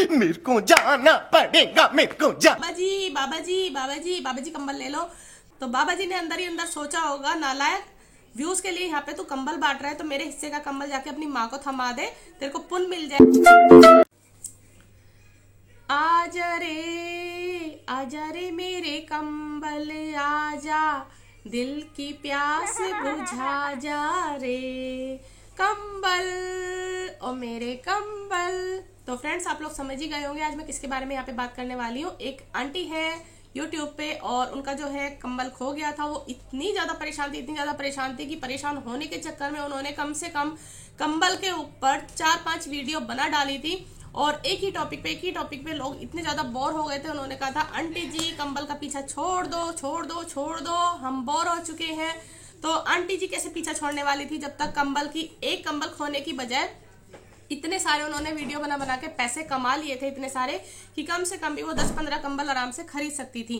मेरे को जाना पड़ेगा, मेरे को बाबा जी बाबा जी बाबा जी बाबा जी कंबल ले लो। तो बाबा जी ने अंदर ही अंदर सोचा होगा, नालायक, व्यूज के लिए यहाँ पे तू कंबल बांट रहा है तो मेरे हिस्से का कंबल जाके अपनी माँ को थमा दे, तेरे को पुण्य मिल जाए। आजा रे मेरे कंबल आजा, दिल की प्यास बुझा जा रे कंबल, ओ मेरे कंबल। तो फ्रेंड्स, आप लोग समझ ही गए होंगे आज मैं किसके बारे में यहाँ पे बात करने वाली हूँ। एक आंटी है यूट्यूब पे और उनका जो है कंबल खो गया था। वो इतनी ज्यादा परेशान थी कि परेशान होने के चक्कर में उन्होंने कम से कम कंबल के ऊपर 4-5 वीडियो बना डाली थी। और एक ही टॉपिक पे लोग इतने ज्यादा बोर हो गए थे, उन्होंने कहा था आंटी जी कंबल का पीछा छोड़ दो, हम बोर हो चुके हैं। तो आंटी जी कैसे पीछा छोड़ने वाली थी जब तक कंबल की एक कंबल खोने की बजाय इतने सारे उन्होंने वीडियो बना के पैसे कमा लिए थे, इतने सारे कि कम से कम भी वो 10-15 कंबल आराम से खरीद सकती थी।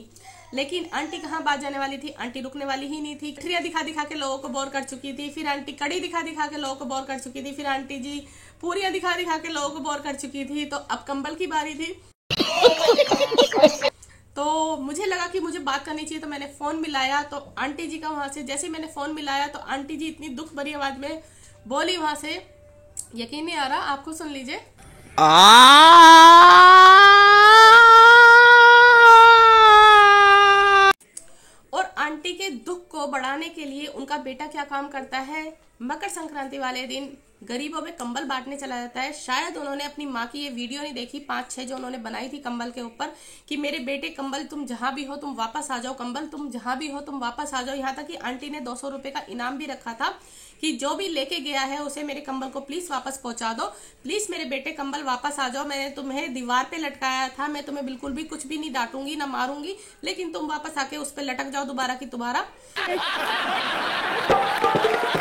लेकिन आंटी कहाँ बात जाने वाली थी, आंटी रुकने वाली ही नहीं थी। ट्रिया दिखा के लोगों को बोर कर चुकी थी, फिर आंटी कड़ी दिखा के लोगों को बोर कर चुकी थी, फिर आंटी जी पूरियां दिखा के लोगों को बोर कर चुकी थी। तो अब कंबल की बारी थी। तो मुझे लगा कि मुझे बात करनी चाहिए, तो मैंने फोन मिलाया। तो आंटी जी का वहां से जैसे ही मैंने फोन मिलाया तो आंटी जी इतनी दुख भरी आवाज में बोली वहां से, यकीन नहीं आ रहा, आपको सुन लीजिए। और आंटी के दुख को बढ़ाने के लिए उनका बेटा क्या काम करता है, मकर संक्रांति वाले दिन गरीबों में कंबल बांटने चला जाता है। शायद उन्होंने अपनी माँ की ये वीडियो नहीं देखी, 5-6 जो उन्होंने बनाई थी कंबल के ऊपर, कि मेरे बेटे कंबल तुम जहां भी हो तुम वापस आ जाओ, कंबल तुम जहां भी हो तुम वापस आ जाओ। यहाँ तक कि आंटी ने 200 रुपए का इनाम भी रखा था कि जो भी लेके गया है उसे मेरे कंबल को प्लीज वापस पहुंचा दो, प्लीज मेरे बेटे कंबल वापस आ जाओ। मैंने तुम्हें दीवार पे लटकाया था, मैं तुम्हें बिल्कुल भी कुछ भी नहीं डांटूंगी ना मारूंगी, लेकिन तुम वापस आके उस पर लटक जाओ दोबारा की दोबारा,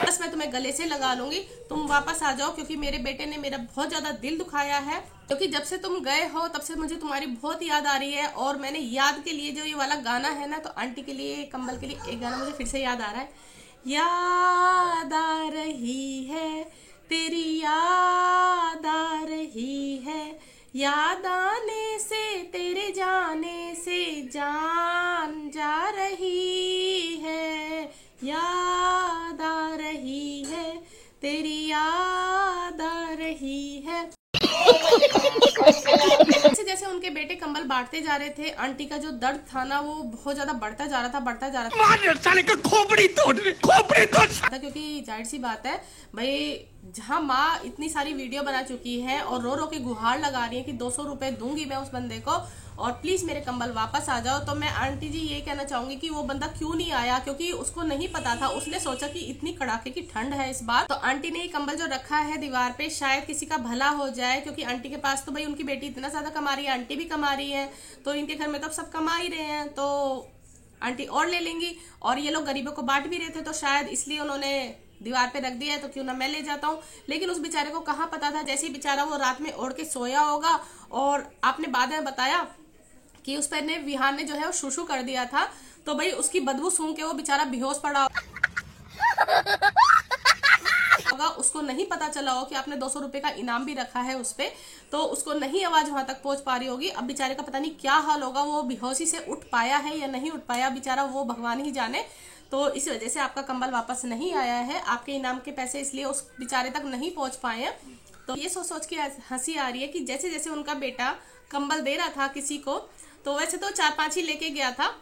बस मैं तुम्हें गले से लगा लूंगी, तुम वापस आ जाओ, क्योंकि मेरे बेटे ने मेरा बहुत ज्यादा दिल दुखाया है। क्योंकि जब से तुम गए हो तब से मुझे तुम्हारी बहुत याद आ रही है। और मैंने याद के लिए जो ये वाला गाना है ना, तो आंटी के लिए, कंबल के लिए एक गाना मुझे फिर से याद आ रहा है। याद आ रही है तेरी, याद आ रही है, याद आने से तेरे जाने से जान जा रही है, याद आ रही है तेरी, याद आ रही है। जैसे जैसे उनके बेटे कंबल बांटते जा रहे थे, आंटी का जो दर्द था ना वो बहुत ज्यादा बढ़ता जा रहा था। साले का खोपड़ी तोड़। क्योंकि जाहिर सी बात है भाई, जहाँ माँ इतनी सारी वीडियो बना चुकी है और रो के गुहार लगा रही है कि 200 रुपए दूंगी मैं उस बंदे को और प्लीज मेरे कंबल वापस आ जाओ, तो मैं आंटी जी ये कहना चाहूंगी कि वो बंदा क्यों नहीं आया, क्योंकि उसको नहीं पता था। उसने सोचा कि इतनी कड़ाके की ठंड है इस बार, तो आंटी ने ये कंबल जो रखा है दीवार पे शायद किसी का भला हो जाए, क्योंकि आंटी के पास तो भाई उनकी बेटी इतना ज्यादा कमा रही है, आंटी भी कमा रही है, तो इनके घर में तो सब कमा ही रहे हैं, तो आंटी और ले लेंगी। और ये लोग गरीबों को बांट भी रहे थे, तो शायद इसलिए उन्होंने दीवार पे रख दिया है, तो क्यों ना मैं ले जाता हूँ। लेकिन उस बेचारे को कहाँ पता था, जैसे ही बेचारा वो रात में ओढ़ के सोया होगा और आपने बाद में बताया कि उस पर ने विहान ने जो है वो शूशू कर दिया था, तो भाई उसकी बदबू सूंघ के वो बेचारा बेहोश पड़ा होगा। उसको नहीं पता चला हो कि आपने 200 रुपए का इनाम भी रखा है उस पे, तो उसको नहीं आवाज वहां तक पहुंच पा रही होगी। अब बेचारे का पता नहीं क्या हाल होगा, वो बेहोशी से उठ पाया है या नहीं उठ पाया बेचारा, वो भगवान ही जाने। तो इस वजह से आपका कंबल वापस नहीं आया है, आपके इनाम के पैसे इसलिए उस बेचारे तक नहीं पहुंच पाए हैं। तो ये सोच के हंसी आ रही है कि जैसे जैसे उनका बेटा कंबल दे रहा था किसी को, तो वैसे तो 4-5 ही लेके गया था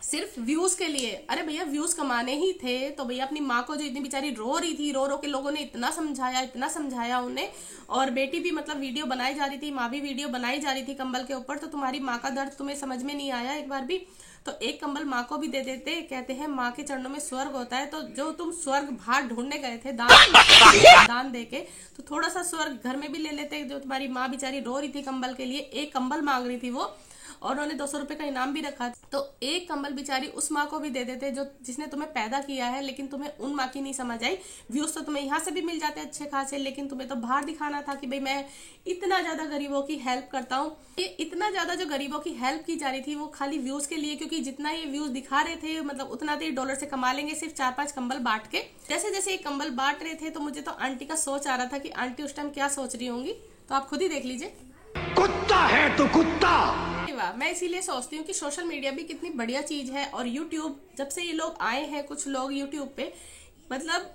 सिर्फ व्यूज के लिए। अरे भैया व्यूज कमाने ही थे, तो भैया अपनी माँ को जो इतनी बेचारी रो रही थी, रो के लोगों ने इतना समझाया उन्हें, और बेटी भी मतलब वीडियो बनाई जा रही थी, माँ भी वीडियो बनाई जा रही थी कंबल के ऊपर, तो तुम्हारी माँ का दर्द तुम्हें समझ में नहीं आया एक बार भी, तो एक कंबल माँ को भी दे देते। कहते हैं माँ के चरणों में स्वर्ग होता है, तो जो तुम स्वर्ग बाहर ढूंढने गए थे दान दे के, तो थोड़ा सा स्वर्ग घर में भी ले लेते। जो तुम्हारी माँ बेचारी रो रही थी कंबल के लिए, एक कंबल मांग रही थी वो, और उन्होंने 200 रुपए का इनाम भी रखा, तो एक कंबल बेचारी उस माँ को भी दे देते जो जिसने तुम्हें पैदा किया है, लेकिन तुम्हें उन माँ की नहीं समझ आई। व्यूज तो तुम्हें यहाँ से भी मिल जाते अच्छे खासे, लेकिन तुम्हें तो बाहर दिखाना था कि भाई मैं इतना ज्यादा गरीबों की हेल्प करता हूँ। ये इतना ज्यादा जो गरीबों की हेल्प की जा रही थी वो खाली व्यूज के लिए, क्योंकि जितना ये व्यूज दिखा रहे थे मतलब उतना तो डॉलर से कमा लेंगे सिर्फ 4-5 कंबल बांट के। जैसे जैसे ये कंबल बांट रहे थे तो मुझे तो आंटी का सोच आ रहा था कि आंटी उस टाइम क्या सोच रही होंगी, तो आप खुद ही देख लीजिए। कुत्ता है तो कुत्ता। वाह, मैं इसीलिए सोचती हूँ कि सोशल मीडिया भी कितनी बढ़िया चीज है। और यूट्यूब जब से ये लोग आए हैं, कुछ लोग यूट्यूब पे मतलब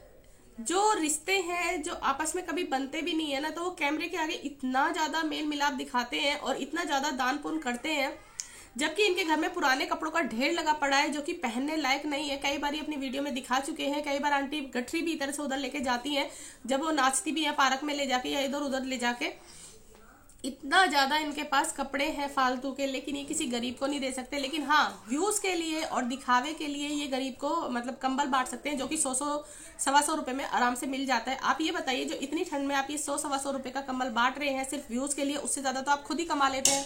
जो रिश्ते हैं जो आपस में कभी बनते भी नहीं है ना, तो वो कैमरे के आगे इतना ज्यादा मेल मिलाप दिखाते हैं और इतना ज्यादा दान पुण्य करते हैं, जबकि इनके घर में पुराने कपड़ों का ढेर लगा पड़ा है जो कि पहनने लायक नहीं है। कई बार ये अपनी वीडियो में दिखा चुके हैं। कई बार आंटी गठरी भी इधर से उधर लेके जाती हैं जब वो नाचती भी है पार्क में ले जाके या इधर उधर ले जाके। इतना ज्यादा इनके पास कपड़े हैं फालतू के, लेकिन ये किसी गरीब को नहीं दे सकते। लेकिन हाँ, व्यूज के लिए और दिखावे के लिए ये गरीब को मतलब कंबल बांट सकते हैं, जो कि 100-125 रुपए में आराम से मिल जाता है। आप ये बताइए, जो इतनी ठंड में आप ये 100-125 रुपए का कंबल बांट रहे हैं सिर्फ व्यूज के लिए, उससे ज्यादा तो आप खुद ही कमा लेते हैं।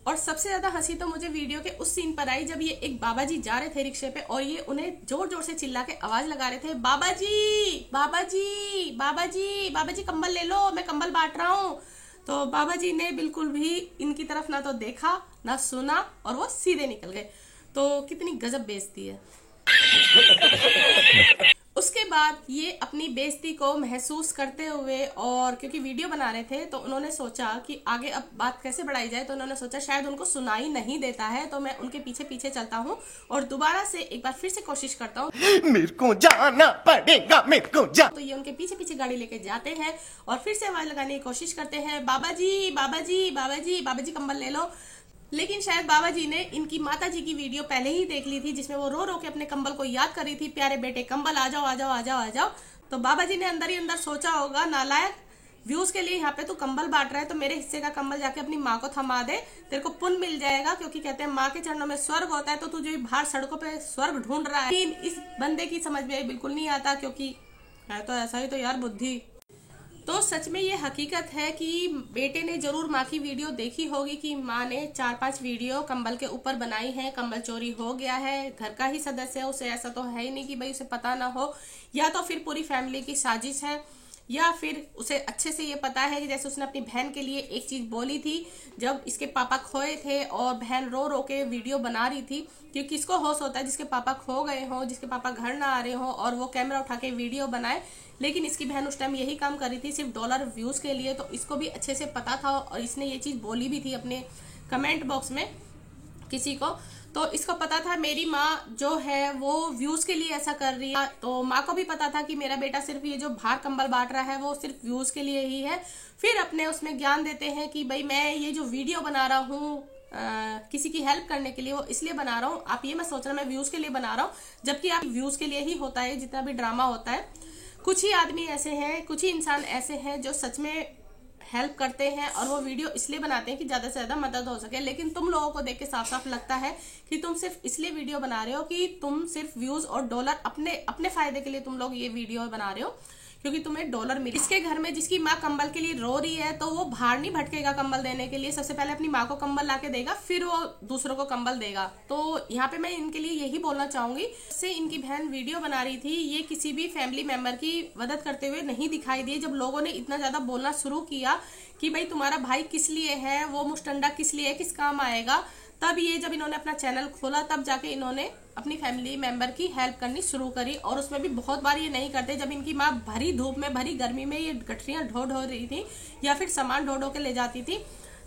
और सबसे ज्यादा हंसी तो मुझे वीडियो के उस सीन पर आई जब ये एक बाबा जी जा रहे थे रिक्शे पे और ये उन्हें जोर जोर से चिल्ला के आवाज लगा रहे थे, बाबा जी बाबा जी बाबा जी बाबा जी कंबल ले लो, मैं कंबल बांट रहा हूँ। तो बाबा जी ने बिल्कुल भी इनकी तरफ ना तो देखा ना सुना और वो सीधे निकल गए। तो कितनी गजब बेइज्जती है। उसके बाद ये अपनी बेइज्जती को महसूस करते हुए, और क्योंकि वीडियो बना रहे थे तो उन्होंने सोचा कि आगे अब बात कैसे बढ़ाई जाए, तो उन्होंने सोचा शायद उनको सुनाई नहीं देता है, तो मैं उनके पीछे पीछे चलता हूँ और दोबारा से एक बार फिर से कोशिश करता हूँ। मेरे को जाना पड़ेगा, मेरे को जा। तो ये उनके पीछे पीछे गाड़ी लेके जाते हैं और फिर से आवाज लगाने की कोशिश करते हैं, बाबा जी बाबा जी बाबा जी बाबा जी कंबल ले लो। लेकिन शायद बाबा जी ने इनकी माता जी की वीडियो पहले ही देख ली थी, जिसमें वो रो रो के अपने कंबल को याद कर रही थी, प्यारे बेटे कंबल आ जाओ आ जाओ आ जाओ आ जाओ। तो बाबा जी ने अंदर ही अंदर सोचा होगा, नालायक, व्यूज के लिए यहाँ पे तू कंबल बांट रहा है तो मेरे हिस्से का कंबल जाके अपनी माँ को थमा दे, तेरे को पुण्य मिल जाएगा। क्योंकि कहते हैं माँ के चरणों में स्वर्ग होता है, तो तू जो बाहर सड़कों पे स्वर्ग ढूंढ रहा है। इस बंदे की समझ में बिल्कुल नहीं आता, क्योंकि है तो ऐसा ही तो यार बुद्धि। तो सच में ये हकीकत है कि बेटे ने जरूर माँ की वीडियो देखी होगी कि माँ ने 4-5 वीडियो कंबल के ऊपर बनाई है, कंबल चोरी हो गया है, घर का ही सदस्य है, उसे ऐसा तो है ही नहीं कि भाई उसे पता ना हो, या तो फिर पूरी फैमिली की साजिश है, या फिर उसे अच्छे से ये पता है कि जैसे उसने अपनी बहन के लिए एक चीज बोली थी जब इसके पापा खोए थे और बहन रो रो के वीडियो बना रही थी, कि किसको होश होता है जिसके पापा खो गए हो, जिसके पापा घर ना आ रहे हो और वो कैमरा उठा के वीडियो बनाए। लेकिन इसकी बहन उस टाइम यही काम कर रही थी सिर्फ डॉलर व्यूज के लिए, तो इसको भी अच्छे से पता था और इसने ये चीज बोली भी थी अपने कमेंट बॉक्स में किसी को। तो इसको पता था मेरी माँ जो है वो व्यूज के लिए ऐसा कर रही है, तो माँ को भी पता था कि मेरा बेटा सिर्फ ये जो बाहर कंबल बांट रहा है वो सिर्फ व्यूज के लिए ही है। फिर अपने उसमें ज्ञान देते हैं कि भाई मैं ये जो वीडियो बना रहा हूँ किसी की हेल्प करने के लिए, वो इसलिए बना रहा हूँ। आप ये मत सोचना मैं व्यूज के लिए बना रहा हूँ, जबकि आप व्यूज के लिए ही होता है जितना भी ड्रामा होता है। कुछ ही आदमी ऐसे हैं, कुछ ही इंसान ऐसे हैं जो सच में हेल्प करते हैं और वो वीडियो इसलिए बनाते हैं कि ज्यादा से ज्यादा मदद हो सके। लेकिन तुम लोगों को देख के साफ साफ लगता है कि तुम सिर्फ इसलिए वीडियो बना रहे हो कि तुम सिर्फ व्यूज और डॉलर अपने फायदे के लिए तुम लोग ये वीडियो बना रहे हो, क्योंकि तुम्हें डॉलर मिले। इसके घर में जिसकी माँ कंबल के लिए रो रही है तो वो बाहर नहीं भटकेगा कंबल देने के लिए, सबसे पहले अपनी माँ को कंबल ला के देगा, फिर वो दूसरों को कंबल देगा। तो यहाँ पे मैं इनके लिए यही बोलना चाहूंगी, से इनकी बहन वीडियो बना रही थी, ये किसी भी फैमिली मेंबर की मदद करते हुए नहीं दिखाई दी। जब लोगों ने इतना ज्यादा बोलना शुरू किया कि भाई तुम्हारा भाई किस लिए है, वो मुस्टंडा किस लिए, किस काम आएगा, तब ये जब इन्होंने अपना चैनल खोला तब जाके इन्होंने अपनी फैमिली मेंबर की हेल्प करनी शुरू करी। और उसमें भी बहुत बार ये नहीं करते, जब इनकी माँ भरी धूप में भरी गर्मी में ये गठरियां ढो ढो रही थी या फिर सामान ढो ढो के ले जाती थी,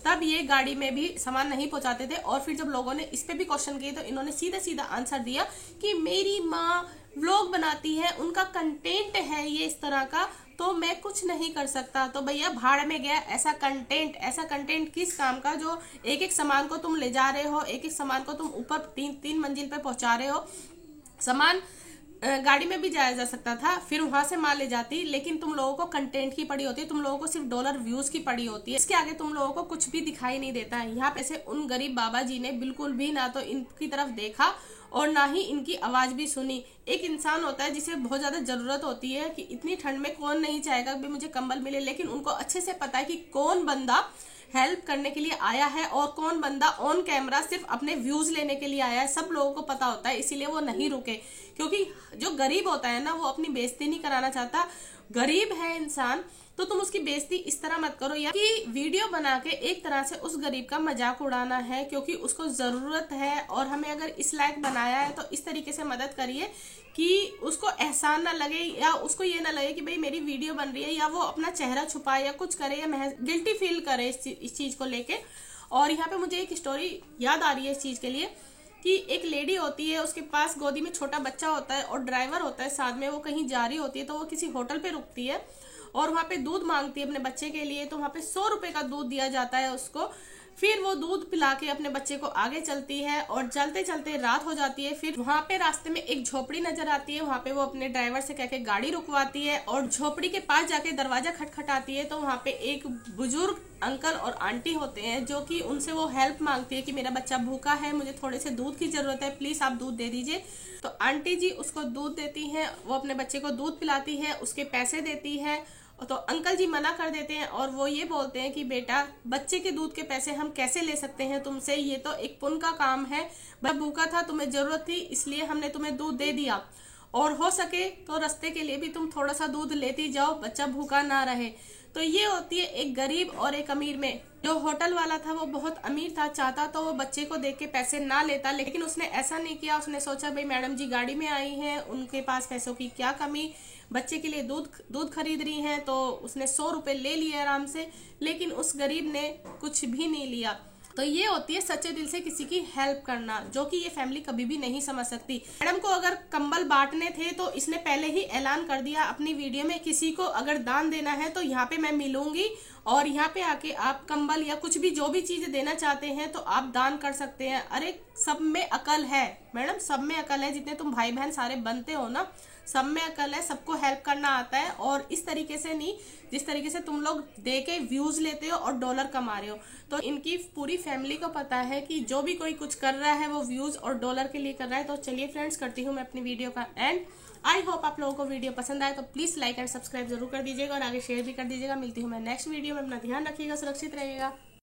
तब ये गाड़ी में भी सामान नहीं पहुंचाते थे। और फिर जब लोगों ने इस पे भी क्वेश्चन किए तो इन्होंने सीधा सीधा आंसर दिया कि मेरी माँ व्लॉग बनाती है, उनका कंटेंट है ये इस तरह का, तो मैं कुछ नहीं कर सकता। तो भैया भाड़ में गया ऐसा कंटेंट किस काम का, जो एक एक सामान को तुम ले जा रहे हो, एक एक सामान को तुम ऊपर 3 मंजिल पे पहुंचा रहे हो। सामान गाड़ी में भी जाया जा सकता था, फिर वहां से माल ले जाती, लेकिन तुम लोगों को कंटेंट की पड़ी होती है, तुम लोगों को सिर्फ डॉलर व्यूज की पड़ी होती है। इसके आगे तुम लोगों को कुछ भी दिखाई नहीं देता है। यहाँ पे से उन गरीब बाबा जी ने बिल्कुल भी ना तो इनकी तरफ देखा और ना ही इनकी आवाज भी सुनी। एक इंसान होता है जिसे बहुत ज्यादा जरूरत होती है कि इतनी ठंड में कौन नहीं चाहेगा कि मुझे कंबल मिले, लेकिन उनको अच्छे से पता है कि कौन बंदा हेल्प करने के लिए आया है और कौन बंदा ऑन कैमरा सिर्फ अपने व्यूज लेने के लिए आया है। सब लोगों को पता होता है, इसीलिए वो नहीं रुके। क्योंकि जो गरीब होता है ना, वो अपनी बेइज्जती नहीं कराना चाहता। गरीब है इंसान तो तुम उसकी बेइज्जती इस तरह मत करो, या कि वीडियो बना के एक तरह से उस गरीब का मजाक उड़ाना है, क्योंकि उसको जरूरत है और हमें अगर इस लायक बनाया है तो इस तरीके से मदद करिए कि उसको एहसान ना लगे, या उसको ये ना लगे कि भाई मेरी वीडियो बन रही है, या वो अपना चेहरा छुपाए या कुछ करे या गिल्टी फील करे इस चीज को लेके। और यहाँ पे मुझे एक स्टोरी याद आ रही है इस चीज के लिए, कि एक लेडी होती है, उसके पास गोदी में छोटा बच्चा होता है और ड्राइवर होता है साथ में, वो कहीं जा रही होती है, तो वो किसी होटल पे रुकती है और वहां पे दूध मांगती है अपने बच्चे के लिए। तो वहां पे 100 रुपए का दूध दिया जाता है उसको। फिर वो दूध पिला के अपने बच्चे को आगे चलती है और चलते चलते रात हो जाती है। फिर वहां पे रास्ते में एक झोपड़ी नजर आती है, वहां पे वो अपने ड्राइवर से कह के गाड़ी रुकवाती है और झोपड़ी के पास जाके दरवाजा खटखटाती है। तो वहां पे एक बुजुर्ग अंकल और आंटी होते हैं, जो कि उनसे वो हेल्प मांगती है कि मेरा बच्चा भूखा है, मुझे थोड़े से दूध की जरूरत है, प्लीज आप दूध दे दीजिए। तो आंटी जी उसको दूध देती है, वो अपने बच्चे को दूध पिलाती है, उसके पैसे देती है। तो अंकल जी मना कर देते हैं और वो ये बोलते हैं कि बेटा, बच्चे के दूध के पैसे हम कैसे ले सकते हैं तुमसे, ये तो एक पुण्य का काम है, मैं भूखा था, तुम्हें जरूरत थी, इसलिए हमने तुम्हें दूध दे दिया, और हो सके तो रास्ते के लिए भी तुम थोड़ा सा दूध लेती जाओ, बच्चा भूखा ना रहे। तो ये होती है एक गरीब और एक अमीर में। जो होटल वाला था वो बहुत अमीर था, चाहता तो वो बच्चे को देख के पैसे ना लेता, लेकिन उसने ऐसा नहीं किया। उसने सोचा भाई मैडम जी गाड़ी में आई हैं, उनके पास पैसों की क्या कमी, बच्चे के लिए दूध खरीद रही हैं, तो उसने 100 रुपए ले लिए आराम से, लेकिन उस गरीब ने कुछ भी नहीं लिया। तो ये होती है सच्चे दिल से किसी की हेल्प करना, जो कि ये फैमिली कभी भी नहीं समझ सकती। मैडम को अगर कंबल बांटने थे तो इसने पहले ही ऐलान कर दिया अपनी वीडियो में, किसी को अगर दान देना है तो यहाँ पे मैं मिलूंगी और यहाँ पे आके आप कंबल या कुछ भी जो भी चीज देना चाहते हैं तो आप दान कर सकते हैं। अरे सब में अकल है मैडम, सब में अकल है, जितने तुम भाई बहन सारे बनते हो ना, सब में अकल है, सबको हेल्प करना आता है। और इस तरीके से नहीं जिस तरीके से तुम लोग दे के व्यूज लेते हो और डॉलर कमा रहे हो। तो इनकी पूरी फैमिली को पता है कि जो भी कोई कुछ कर रहा है वो व्यूज और डॉलर के लिए कर रहा है। तो चलिए फ्रेंड्स, करती हूँ मैं अपनी वीडियो का एंड। आई होप आप लोगों को वीडियो पसंद आए, तो प्लीज लाइक एंड सब्सक्राइब जरूर कर दीजिएगा और आगे शेयर भी कर दीजिएगा। मिलती हूँ मैं नेक्स्ट वीडियो में, अपना ध्यान रखिएगा, सुरक्षित रहिएगा।